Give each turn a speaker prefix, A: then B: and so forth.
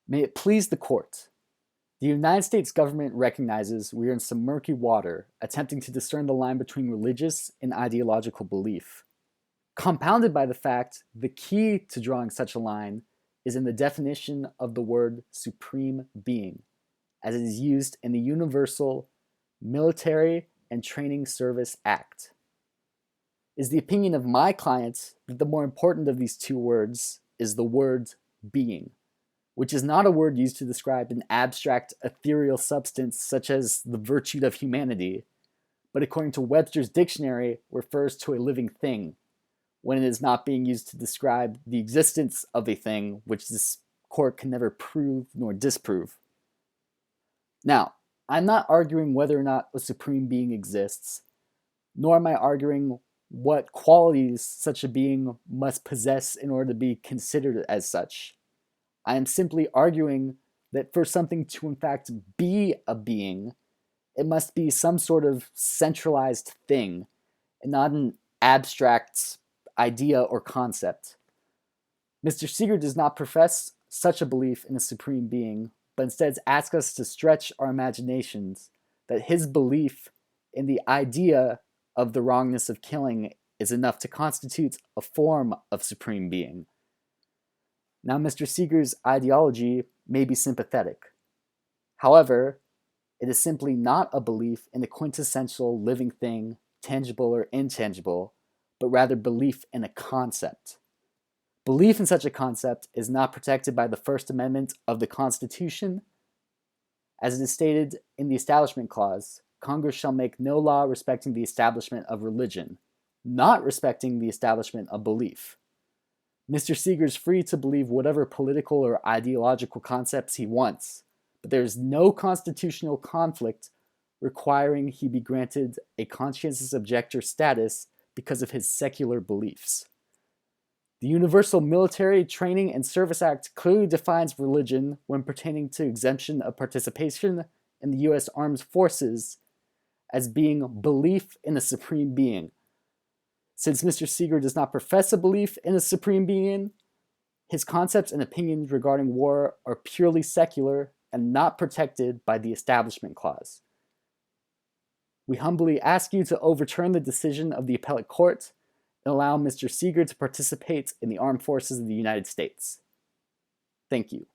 A: May it please the court. The United States government recognizes we are in some murky water, attempting to discern the line between religious and ideological belief. Compounded by the fact the key to drawing such a line is in the definition of the word supreme being, as it is used in the Universal Military and Training Service Act. It is the opinion of my clients that the more important of these two words is the word being, which is not a word used to describe an abstract, ethereal substance such as the virtue of humanity, but according to Webster's dictionary, refers to a living thing, when it is not being used to describe the existence of a thing which this court can never prove nor disprove. Now, I'm not arguing whether or not a supreme being exists, nor am I arguing what qualities such a being must possess in order to be considered as such. I am simply arguing that for something to in fact be a being, it must be some sort of centralized thing, and not an abstract idea or concept. Mr. Seeger does not profess such a belief in a supreme being, but instead asks us to stretch our imaginations that his belief in the idea of the wrongness of killing is enough to constitute a form of supreme being. Now, Mr. Seeger's ideology may be sympathetic. However, it is simply not a belief in a quintessential living thing, tangible or intangible, but rather belief in a concept. Belief in such a concept is not protected by the First Amendment of the Constitution. As it is stated in the Establishment Clause, Congress shall make no law respecting the establishment of religion, not respecting the establishment of belief. Mr. Seeger is free to believe whatever political or ideological concepts he wants, but there is no constitutional conflict requiring he be granted a conscientious objector status because of his secular beliefs. The Universal Military Training and Service Act clearly defines religion when pertaining to exemption of participation in the U.S. Armed Forces as being belief in a supreme being. Since Mr. Seeger does not profess a belief in a supreme being, his concepts and opinions regarding war are purely secular and not protected by the Establishment Clause. We humbly ask you to overturn the decision of the appellate court and allow Mr. Seeger to participate in the armed forces of the United States. Thank you.